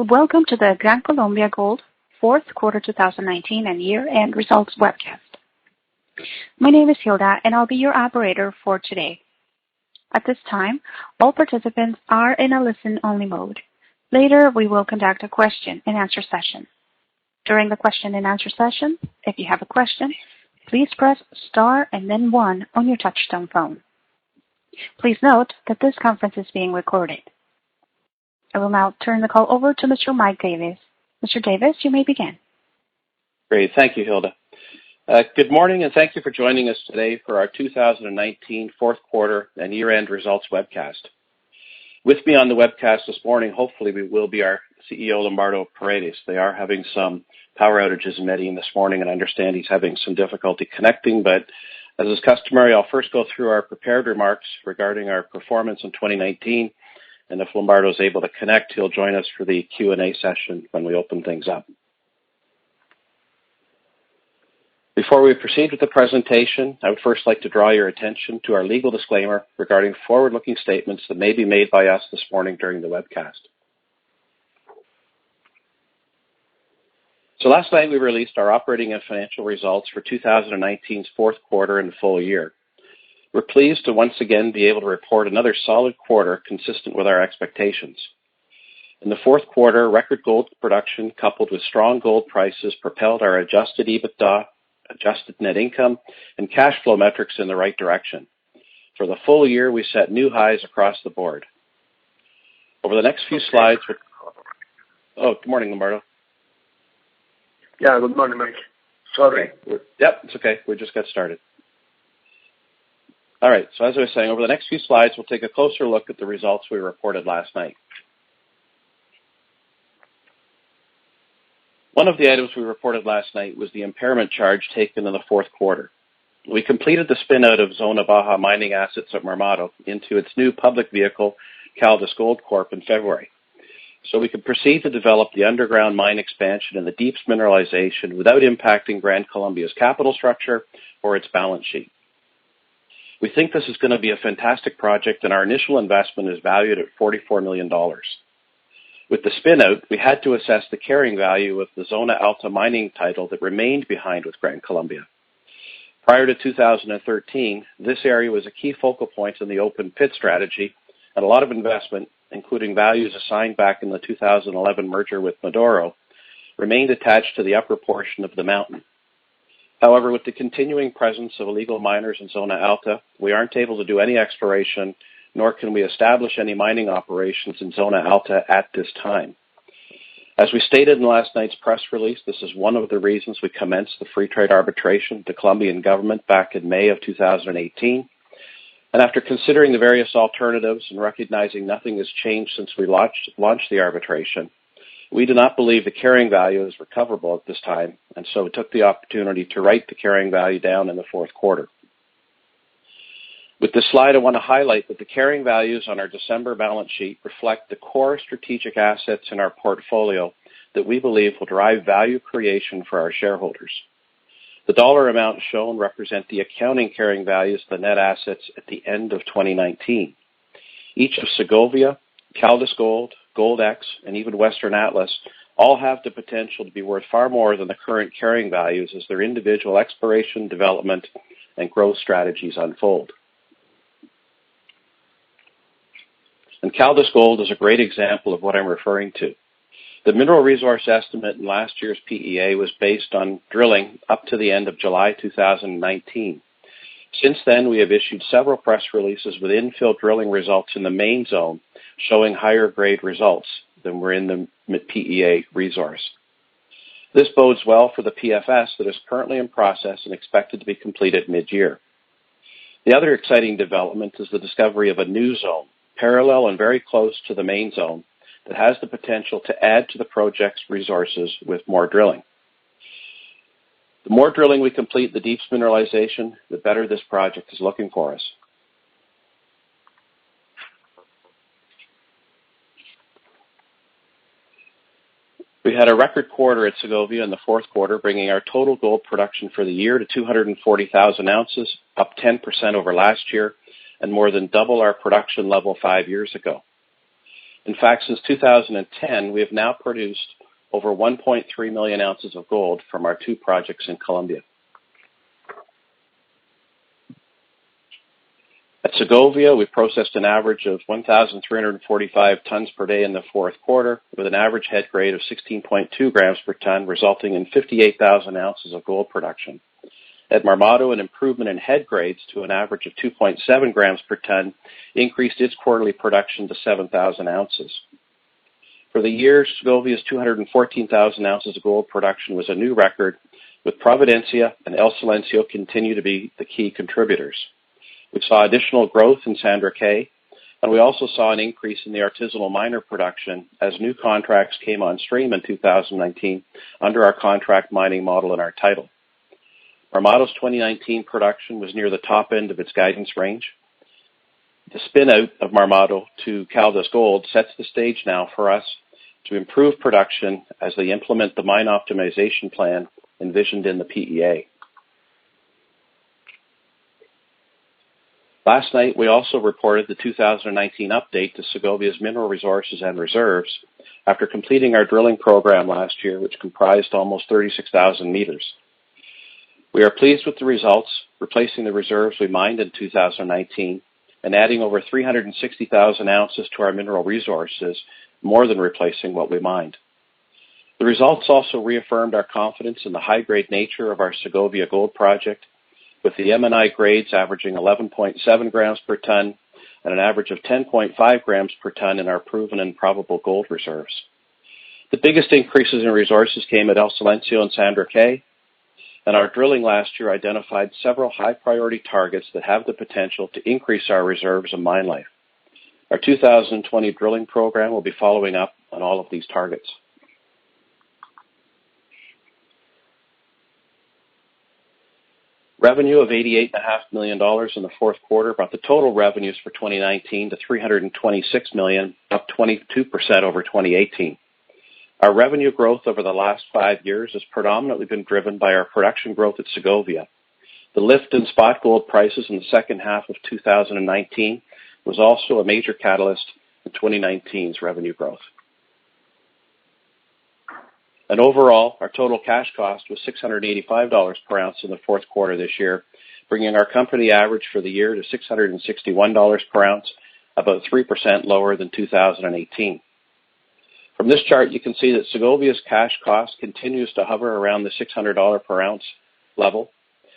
Welcome to the Gran Colombia Gold fourth quarter 2019 and year-end results webcast. My name is Hilda, and I'll be your operator for today. At this time, all participants are in a listen-only mode. Later, we will conduct a question-and-answer session. During the question-and-answer session, if you have a question, please press star and then 1 on your touch-tone phone. Please note that this conference is being recorded. I will now turn the call over to Mr. Mike Davis. Mr. Davis, you may begin. Great. Thank you, Hilda. Good morning, and thank you for joining us today for our 2019 fourth quarter and year-end results webcast. With me on the webcast this morning, hopefully, will be our CEO, Lombardo Paredes. They are having some power outages in Medellin this morning, and I understand he's having some difficulty connecting. But as is customary, I'll first go through our prepared remarks regarding our performance in 2019. And if Lombardo is able to connect, he'll join us for the Q&A session when we open things up. Before we proceed with the presentation, I would first like to draw your attention to our legal disclaimer regarding forward-looking statements that may be made by us this morning during the webcast. So last night we released our operating and financial results for 2019's fourth quarter and full year. We're pleased to once again be able to report another solid quarter consistent with our expectations. In the fourth quarter, record gold production coupled with strong gold prices propelled our adjusted EBITDA, adjusted net income, and cash flow metrics in the right direction. For the full year, we set new highs across the board. Over the next few slides... Oh, good morning, Lombardo. Yeah, good morning, Mike. Sorry. Yep, it's okay. We just got started. All right, so as I was saying, over the next few slides, we'll take a closer look at the results we reported last night. One of the items we reported last night was the impairment charge taken in the fourth quarter. We completed the spin-out of Zona Baja mining assets at Marmato into its new public vehicle, Caldas Gold Corp, in February. So we could proceed to develop the underground mine expansion and the deeps mineralization without impacting Gran Colombia's capital structure or its balance sheet. We think this is going to be a fantastic project, and our initial investment is valued at $44 million. With the spin-out, we had to assess the carrying value of the Zona Alta mining title that remained behind with Gran Colombia. Prior to 2013, this area was a key focal point in the open pit strategy, and a lot of investment, including values assigned back in the 2011 merger with Maduro, remained attached to the upper portion of the mountain. However, with the continuing presence of illegal miners in Zona Alta, we aren't able to do any exploration, nor can we establish any mining operations in Zona Alta at this time. As we stated in last night's press release, this is one of the reasons we commenced the free trade arbitration with the Colombian government back in May of 2018. And after considering the various alternatives and recognizing nothing has changed since we launched the arbitration, we do not believe the carrying value is recoverable at this time, and so we took the opportunity to write the carrying value down in the fourth quarter. With this slide, I want to highlight that the carrying values on our December balance sheet reflect the core strategic assets in our portfolio that we believe will drive value creation for our shareholders. The dollar amount shown represent the accounting carrying values of the net assets at the end of 2019. Each of Segovia, Caldas Gold, GoldX, and even Western Atlas all have the potential to be worth far more than the current carrying values as their individual exploration, development, and growth strategies unfold. And Caldas Gold is a great example of what I'm referring to. The mineral resource estimate in last year's PEA was based on drilling up to the end of July 2019. Since then, we have issued several press releases with infill drilling results in the main zone showing higher grade results than were in the PEA resource. This bodes well for the PFS that is currently in process and expected to be completed mid-year. The other exciting development is the discovery of a new zone, parallel and very close to the main zone, that has the potential to add to the project's resources with more drilling. The more drilling we complete the deeps mineralization, the better this project is looking for us. We had a record quarter at Segovia in the fourth quarter, bringing our total gold production for the year to 240,000 ounces, up 10% over last year, and more than double our production level 5 years ago. In fact, since 2010, we have now produced over 1.3 million ounces of gold from our 2 projects in Colombia. At Segovia, we processed an average of 1,345 tons per day in the fourth quarter, with an average head grade of 16.2 grams per ton, resulting in 58,000 ounces of gold production. At Marmato, an improvement in head grades to an average of 2.7 grams per ton increased its quarterly production to 7,000 ounces. For the year, Segovia's 214,000 ounces of gold production was a new record, with Providencia and El Silencio continue to be the key contributors. We saw additional growth in Sandra K, and we also saw an increase in the artisanal miner production as new contracts came on stream in 2019 under our contract mining model and our title. Marmato's 2019 production was near the top end of its guidance range. The spin-out of Marmato to Caldas Gold sets the stage now for us to improve production as they implement the mine optimization plan envisioned in the PEA. Last night, we also reported the 2019 update to Segovia's mineral resources and reserves after completing our drilling program last year, which comprised almost 36,000 meters. We are pleased with the results, replacing the reserves we mined in 2019 and adding over 360,000 ounces to our mineral resources, more than replacing what we mined. The results also reaffirmed our confidence in the high-grade nature of our Segovia Gold Project, with the M&I grades averaging 11.7 grams per ton and an average of 10.5 grams per ton in our proven and probable gold reserves. The biggest increases in resources came at El Silencio and Sandra K, and our drilling last year identified several high-priority targets that have the potential to increase our reserves and mine life. Our 2020 drilling program will be following up on all of these targets. Revenue of $88.5 million in the fourth quarter brought the total revenues for 2019 to $326 million, up 22% over 2018. Our revenue growth over the last 5 years has predominantly been driven by our production growth at Segovia. The lift in spot gold prices in the second half of 2019 was also a major catalyst in 2019's revenue growth. And overall, our total cash cost was $685 per ounce in the fourth quarter this year, bringing our company average for the year to $661 per ounce, about 3% lower than 2018. From this chart, you can see that Segovia's cash cost continues to hover around the $600 per ounce level,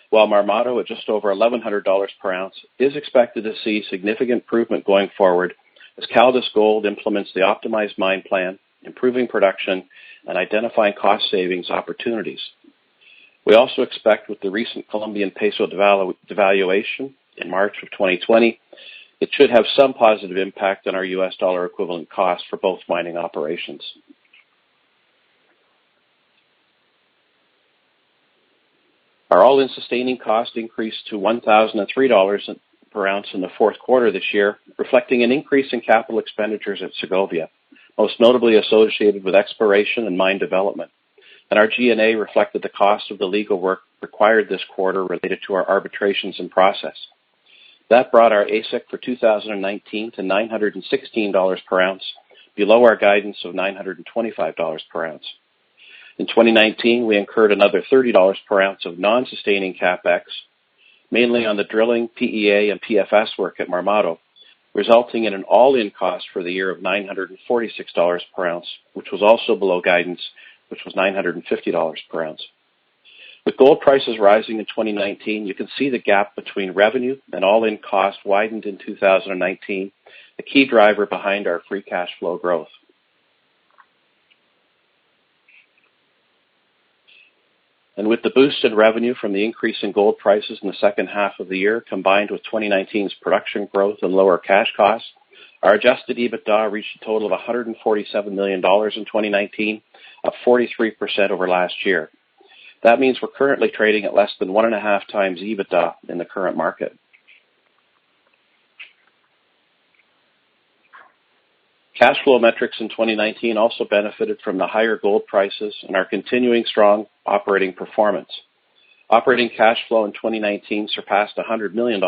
while Marmato at just over $1,100 per ounce is expected to see significant improvement going forward as Caldas Gold implements the optimized mine plan, improving production, and identifying cost savings opportunities. We also expect with the recent Colombian peso devaluation in March of 2020, it should have some positive impact on our U.S. dollar equivalent costs for both mining operations. Our all-in sustaining cost increased to $1,003 per ounce in the fourth quarter this year, reflecting an increase in capital expenditures at Segovia, most notably associated with exploration and mine development. And our G&A reflected the cost of the legal work required this quarter related to our arbitrations in process. That brought our AISC for 2019 to $916 per ounce, below our guidance of $925 per ounce. In 2019, we incurred another $30 per ounce of non-sustaining CapEx, mainly on the drilling, PEA, and PFS work at Marmato, resulting in an all-in cost for the year of $946 per ounce, which was also below guidance, which was $950 per ounce. With gold prices rising in 2019, you can see the gap between revenue and all-in cost widened in 2019, a key driver behind our free cash flow growth. And with the boost in revenue from the increase in gold prices in the second half of the year, combined with 2019's production growth and lower cash costs, our adjusted EBITDA reached a total of $147 million in 2019, up 43% over last year. That means we're currently trading at less than 1.5 times EBITDA in the current market. Cash flow metrics in 2019 also benefited from the higher gold prices and our continuing strong operating performance. Operating cash flow in 2019 surpassed $100 million,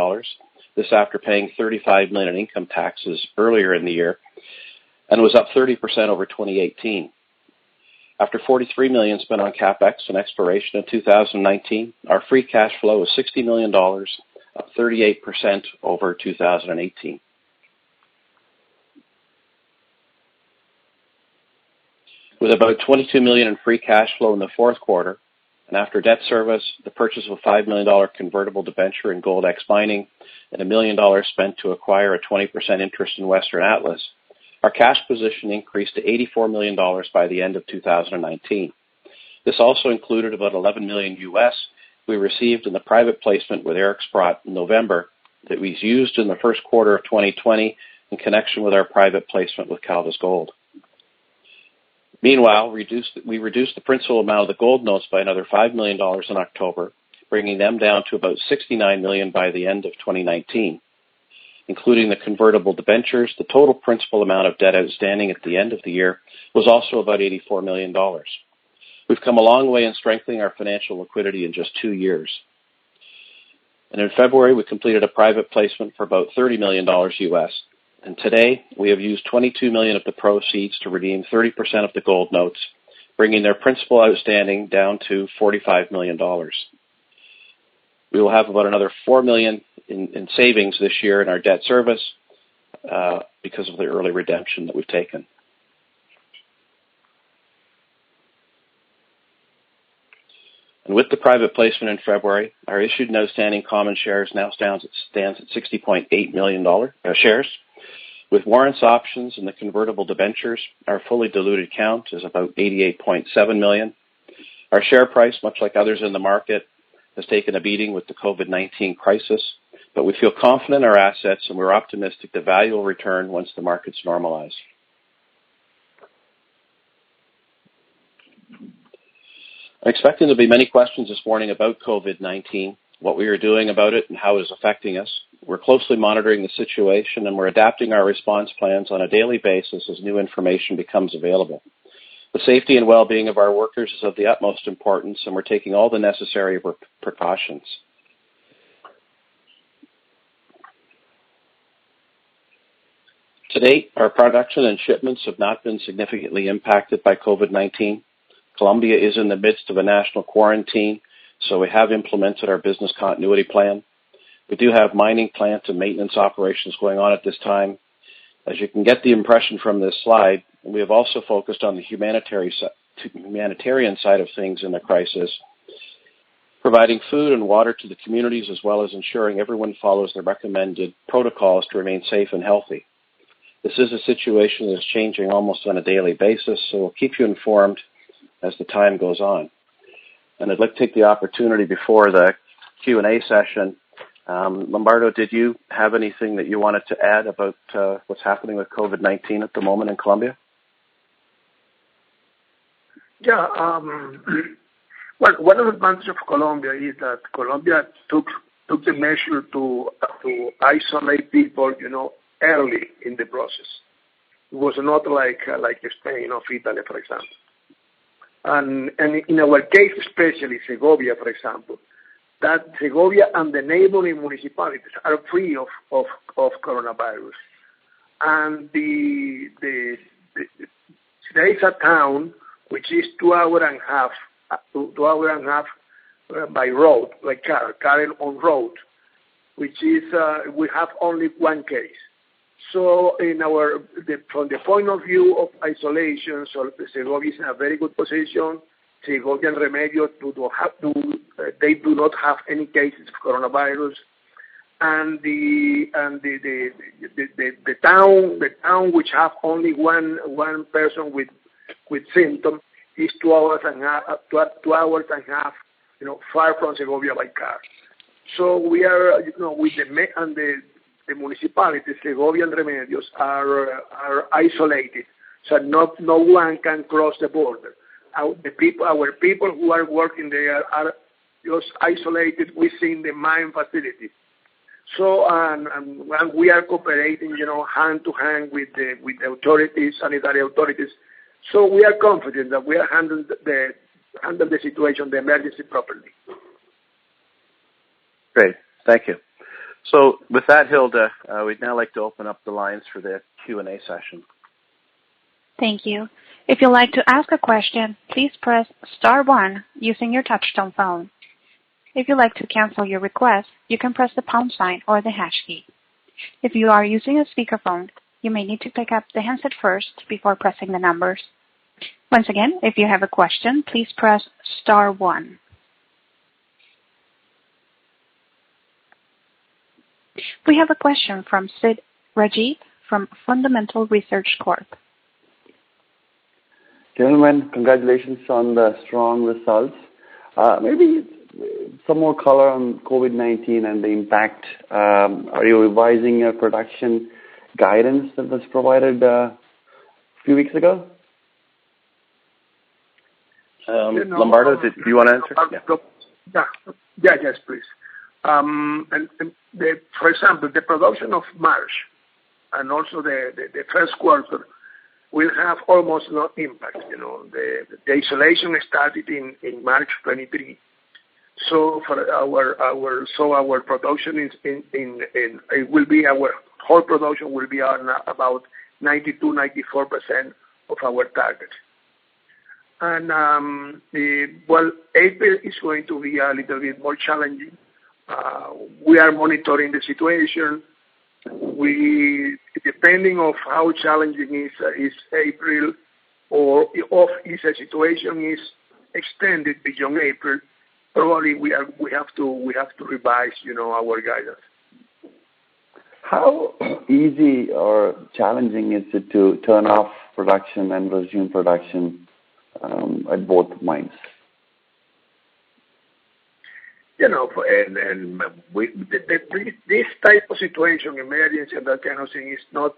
this after paying $35 million in income taxes earlier in the year. and was up 30% over 2018. After $43 million spent on capex and exploration in 2019, our free cash flow was $60 million, up 38% over 2018. With about $22 million in free cash flow in the fourth quarter, and after debt service, the purchase of a $5 million convertible debenture in Gold X Mining, and $1 million spent to acquire a 20% interest in Western Atlas, our cash position increased to $84 million by the end of 2019. This also included about $11 million US we received in the private placement with Eric Sprott in November that was used in the first quarter of 2020 in connection with our private placement with Caldas Gold. Meanwhile, we reduced the principal amount of the gold notes by another $5 million in October, bringing them down to about $69 million by the end of 2019. Including the convertible debentures, the total principal amount of debt outstanding at the end of the year was also about $84 million. We've come a long way in strengthening our financial liquidity in just 2 years. And in February, we completed a private placement for about $30 million US. And today, we have used $22 million of the proceeds to redeem 30% of the gold notes, bringing their principal outstanding down to $45 million. We will have about another $4 million in savings this year in our debt service because of the early redemption that we've taken. And with the private placement in February, our issued and outstanding common shares now stands at 60.8 million shares. With warrants, options, and the convertible debentures, our fully diluted count is about 88.7 million. Our share price, much like others in the market, has taken a beating with the COVID-19 crisis, but we feel confident in our assets and we're optimistic the value will return once the markets normalize. I'm expecting there'll be many questions this morning about COVID-19, what we are doing about it and how it is affecting us. We're closely monitoring the situation and we're adapting our response plans on a daily basis as new information becomes available. The safety and well-being of our workers is of the utmost importance and we're taking all the necessary precautions. To date, our production and shipments have not been significantly impacted by COVID-19. Colombia is in the midst of a national quarantine, so we have implemented our business continuity plan. We do have mining, plant, and maintenance operations going on at this time. As you can get the impression from this slide, we have also focused on the humanitarian side of things in the crisis, providing food and water to the communities as well as ensuring everyone follows the recommended protocols to remain safe and healthy. This is a situation that is changing almost on a daily basis, so we'll keep you informed as the time goes on. And I'd like to take the opportunity before the Q&A session. Lombardo, did you have anything that you wanted to add about what's happening with COVID-19 at the moment in Colombia? Yeah. Well, one of the advantages of Colombia is that Colombia took the measure to isolate people, early in the process. It was not like Spain or Italy, for example. And in our case, especially Segovia, for example, that Segovia and the neighboring municipalities are free of coronavirus. And there is a town which is 2 hours and a half by road, like car on road, which is we have only one case. So from the point of view of isolation, so Segovia is in a very good position. Segovia and Remedios they do not have any cases of coronavirus, and the town which have only one person with symptoms is 2 hours and a half, far from Segovia by car. So we are, with the municipalities, Segovia and Remedios are isolated, so no one can cross the border. Our people who are working there are just isolated within the mine facility. So and we are cooperating, hand to hand with the authorities, sanitary authorities. So we are confident that we are handling the situation, the emergency properly. Great, thank you. So with that, Hilda, we'd now like to open up the lines for the Q&A session. Thank you. If you'd like to ask a question, please press star 1 using your touchtone phone. If you'd like to cancel your request, you can press the pound sign or the hash key. If you are using a speakerphone, you may need to pick up the handset first before pressing the numbers. Once again, if you have a question, please press star 1. We have a question from Sid Rajeev from Fundamental Research Corp. Gentlemen, congratulations on the strong results. Maybe some more color on COVID-19 and the impact. Are you revising your production guidance that was provided a few weeks ago? Lombardo, do you want to answer? Yes, please. For example, the production of March and also the first quarter will have almost no impact. The isolation started in March 23. So for our production it will be, our whole production will be on about 92-94% of our target. And April is going to be a little bit more challenging. We are monitoring the situation. Depending on how challenging is April, or if the situation is extended beyond April, probably we have to revise, our guidance. How easy or challenging is it to turn off production and resume production at both mines? This type of situation, emergency and that kind of thing, is not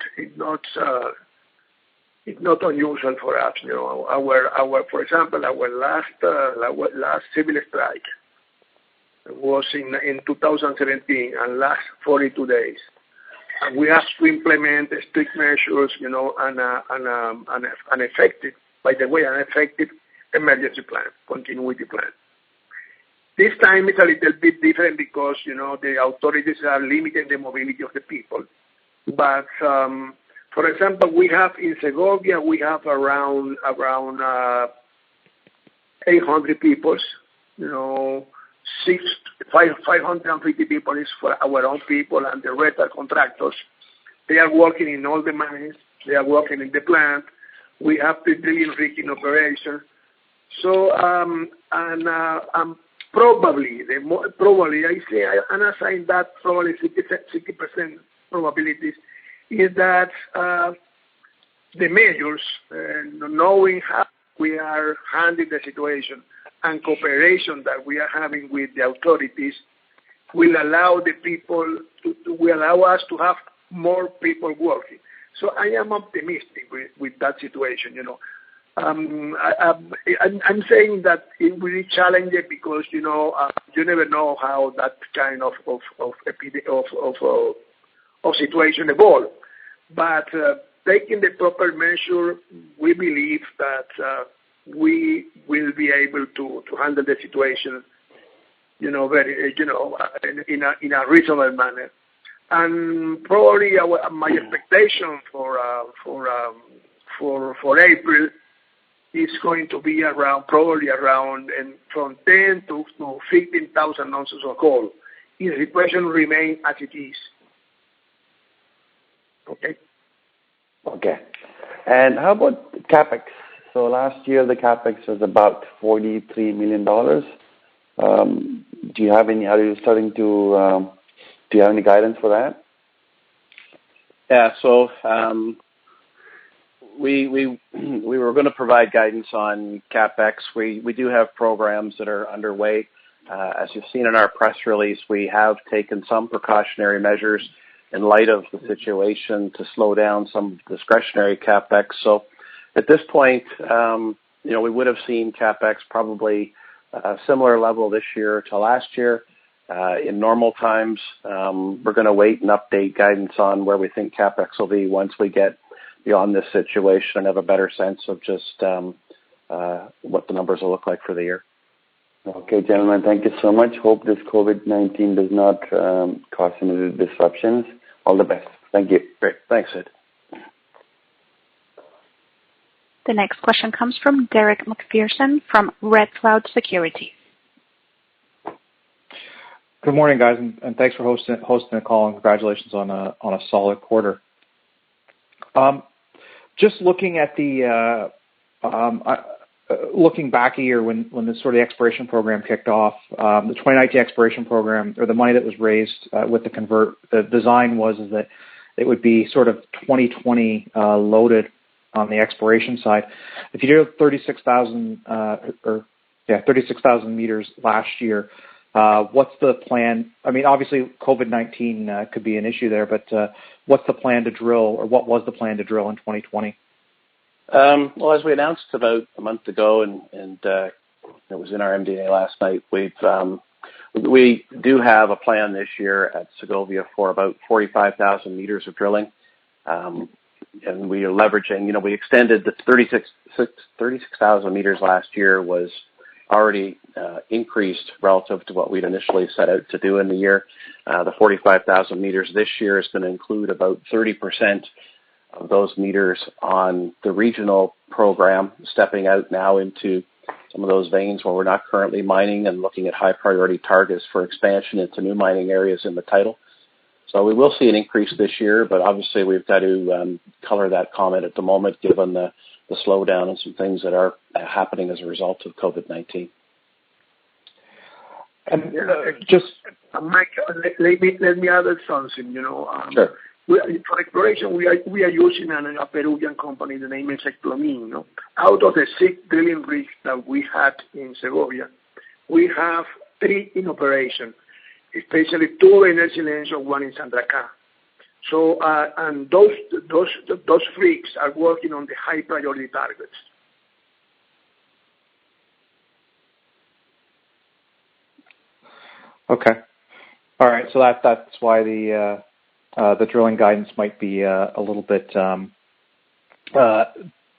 unusual for us. For example, our last civil strike was in 2017 and last 42 days. And we have to implement strict measures, an effective emergency plan, continuity plan. This time it's a little bit different because, the authorities are limiting the mobility of the people. But, for example, we have in Segovia, we have around 800 people, 550 people is for our own people, and the rest are contractors. They are working in all the mines. They are working in the plant. We have the drilling rig in operation. So, probably I say, and I assign that probably 60% probabilities is that the measures, knowing how we are handling the situation and cooperation that we are having with the authorities, will allow will allow us to have more people working. So I am optimistic with that situation. I'm saying that it will be challenging because you never know how that kind of situation evolve. But taking the proper measure, we believe that we will be able to handle the situation, very in a reasonable manner. And probably my expectation for April is going to be probably around from 10 to 15,000 ounces of gold. If the situation remains as it is. Okay. And how about CapEx? So last year the CapEx was about $43 million. Do you have any guidance for that? Yeah. So we were going to provide guidance on CapEx. We do have programs that are underway. As you've seen in our press release, we have taken some precautionary measures in light of the situation to slow down some discretionary CapEx. So at this point, we would have seen CapEx probably a similar level this year to last year. In normal times, we're going to wait and update guidance on where we think CapEx will be once we get beyond this situation and have a better sense of just what the numbers will look like for the year. Okay, gentlemen, thank you so much. Hope this COVID-19 does not cause any disruptions. All the best. Thank you. Great. Thanks, Sid. The next question comes from Derek McPherson from Red Cloud Securities. Good morning, guys, and thanks for hosting the call, and congratulations on a solid quarter. Just looking at the looking back a year when the sort of exploration program kicked off, the 2019 exploration program, or the money that was raised with the convert, the design was that it would be sort of 2020 loaded on the exploration side. If you do 36,000 meters last year, what's the plan? I mean, obviously COVID-19 could be an issue there, but what's the plan to drill, or what was the plan to drill in 2020? Well, as we announced about a month ago, and it was in our MD&A last night, we do have a plan this year at Segovia for about 45,000 meters of drilling. And we are leveraging, we extended the 36,000 meters last year was already increased relative to what we'd initially set out to do in the year. The 45,000 meters this year is going to include about 30% of those meters on the regional program, stepping out now into some of those veins where we're not currently mining and looking at high priority targets for expansion into new mining areas in the title. So we will see an increase this year, but obviously we've got to color that comment at the moment given the slowdown and some things that are happening as a result of COVID-19. And just, Mike, let me add something. Sure. For exploration, we are using a Peruvian company. The name is Eclomin. Out of the 6 drilling rigs that we had in Segovia, we have 3 in operation, especially 2 in El Silencio, 1 in Sandracá. So, and those rigs are working on the high priority targets. Okay. All right. So that's why the drilling guidance might be a little bit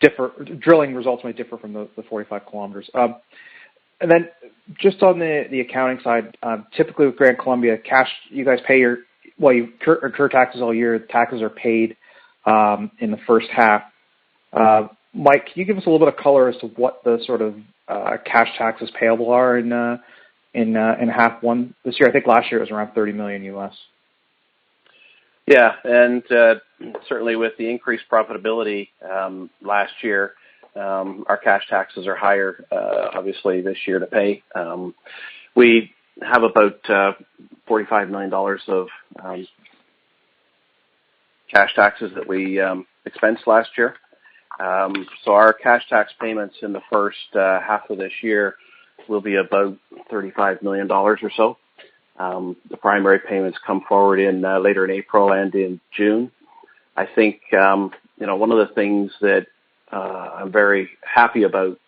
differ. Drilling results might differ from the 45 kilometers. And then just on the accounting side, typically with Gran Colombia, cash, you guys pay you incur taxes all year. Taxes are paid in the first half. Mike, can you give us a little bit of color as to what the sort of cash taxes payable are in half one this year? I think last year it was around $30 million US. Yeah, and certainly with the increased profitability last year, our cash taxes are higher, obviously, this year to pay. We have about $45 million of cash taxes that we expensed last year. So our cash tax payments in the first half of this year will be about $35 million or so. The primary payments come forward in later in April and in June. I think, one of the things that I'm very happy about,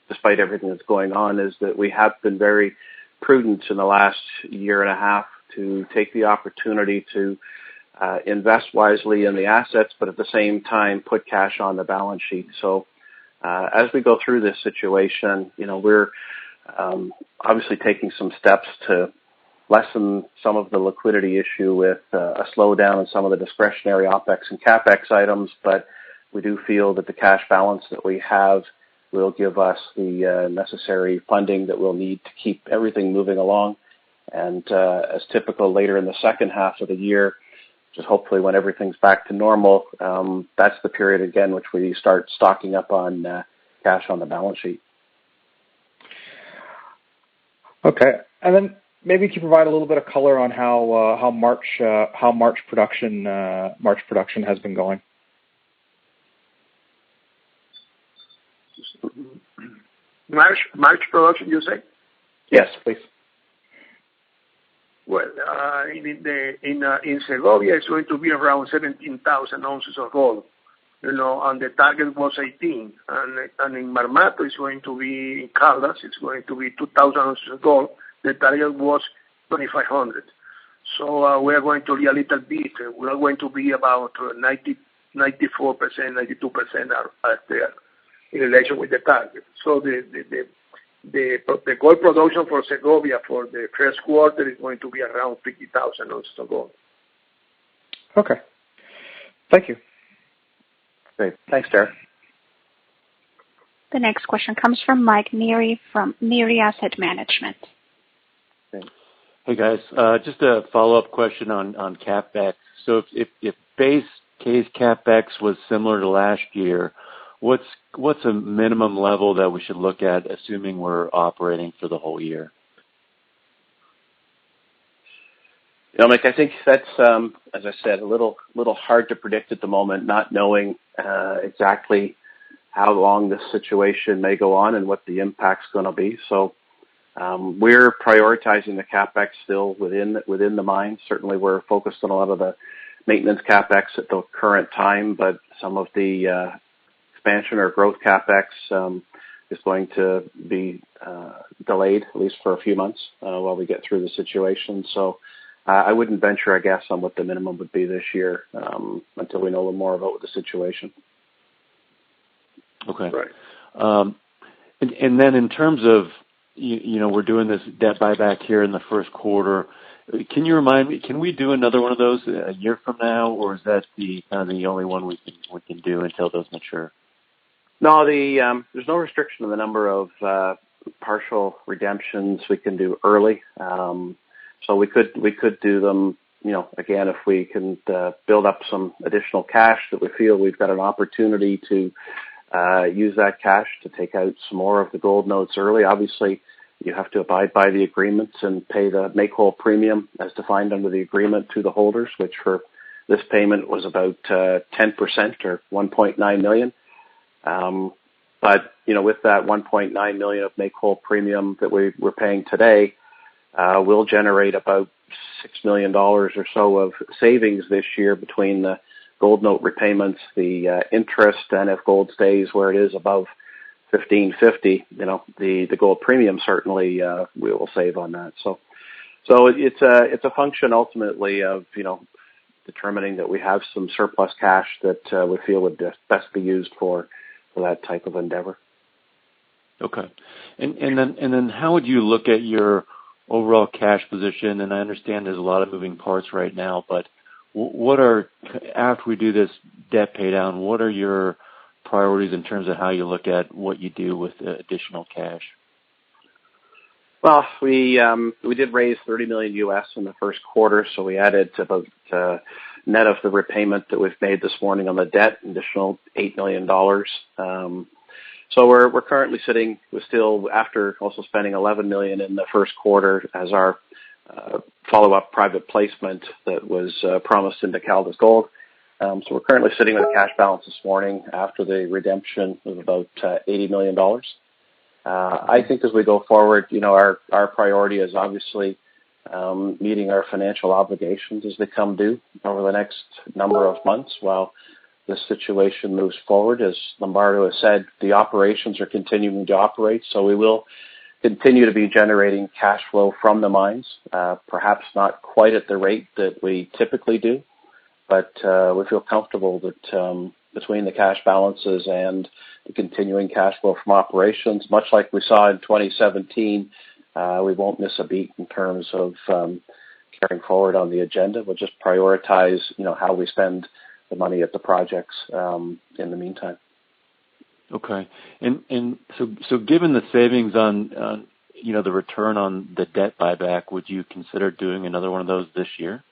despite everything that's going on, is that we have been very prudent in the last year and a half to take the opportunity to invest wisely in the assets, but at the same time put cash on the balance sheet. So as we go through this situation, we're obviously taking some steps to lessen some of the liquidity issue with a slowdown in some of the discretionary OPEX and CAPEX items, but we do feel that the cash balance that we have will give us the necessary funding that we'll need to keep everything moving along. And as typical later in the second half of the year, just hopefully when everything's back to normal, that's the period again which we start stocking up on cash on the balance sheet. Okay, and then maybe you can provide a little bit of color on how March production has been going. March production, you say? Yes, please. Well, in Segovia, it's going to be around 17,000 ounces of gold, and the target was 18. And in Marmato, it's going to be, in Caldas, it's going to be 2,000 ounces of gold. The target was 2,500. So we are going to be a little bit. We are going to be about 94%, 92% are there in relation with the target. So the gold production for Segovia for the first quarter is going to be around 50,000 ounces of gold. Okay. Thank you. Great. Thanks, Derek. The next question comes from Mike Neary from Neary Asset Management. Hey guys, just a follow-up question on CapEx. So if base case CapEx was similar to last year, what's a minimum level that we should look at, assuming we're operating for the whole year? Mike, I think that's, as I said, a little hard to predict at the moment, not knowing exactly how long this situation may go on and what the impact's going to be. So we're prioritizing the CapEx still within the mine. Certainly we're focused on a lot of the maintenance CapEx at the current time, but some of the expansion or growth CapEx is going to be delayed, at least for a few months, while we get through the situation. So I wouldn't venture a guess on what the minimum would be this year until we know a little more about the situation. Okay. Right. And then in terms of, we're doing this debt buyback here in the first quarter. Can you remind me, can we do another one of those a year from now, or is that the only one we can do until those mature? No, there's no restriction on the number of partial redemptions we can do early. So we could do them, again, if we can build up some additional cash that we feel we've got an opportunity to use that cash to take out some more of the gold notes early. Obviously, you have to abide by the agreements and pay the make-whole premium as defined under the agreement to the holders, which for this payment was about 10% or $1.9 million. But, with that $1.9 million of make-whole premium that we're paying today, we'll generate about $6 million or so of savings this year between the gold note repayments, the interest, and if gold stays where it is above $1,550, the gold premium certainly we will save on that. So it's a function ultimately of determining that we have some surplus cash that we feel would best be used for that type of endeavor. Okay, and then how would you look at your overall cash position? And I understand there's a lot of moving parts right now, but after we do this debt pay down, what are your priorities in terms of how you look at what you do with the additional cash? Well, we did raise $30 million US in the first quarter, so we added about net of the repayment that we've made this morning on the debt, additional $8 million. So we're currently sitting with still, after also spending $11 million in the first quarter as our follow-up private placement that was promised into Caldas Gold. So we're currently sitting with a cash balance this morning after the redemption of about $80 million. I think as we go forward, our priority is obviously meeting our financial obligations as they come due over the next number of months while this situation moves forward. As Lombardo has said, the operations are continuing to operate, so we will continue to be generating cash flow from the mines, perhaps not quite at the rate that we typically do, but we feel comfortable that between the cash balances and the continuing cash flow from operations, much like we saw in 2017, we won't miss a beat in terms of carrying forward on the agenda. We'll just prioritize, how we spend the money at the projects in the meantime. Okay, and so given the savings on the return on the debt buyback, would you consider doing another one of those this year?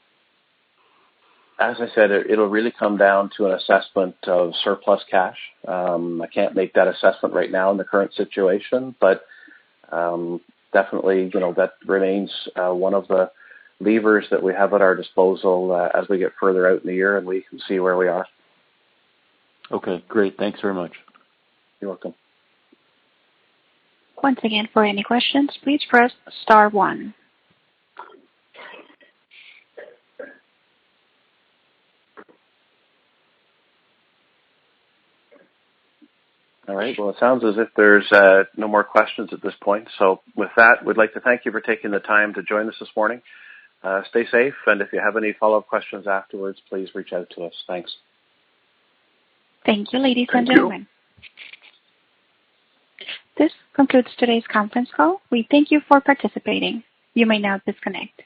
As I said, it'll really come down to an assessment of surplus cash. I can't make that assessment right now in the current situation, but definitely, that remains one of the levers that we have at our disposal as we get further out in the year and we can see where we are. Okay, great. Thanks very much. You're welcome. Once again, for any questions, please press star 1. All right. Well, it sounds as if there's no more questions at this point. So with that, we'd like to thank you for taking the time to join us this morning. Stay safe, and if you have any follow-up questions afterwards, please reach out to us. Thanks. Thank you, ladies and gentlemen. This concludes today's conference call. We thank you for participating. You may now disconnect.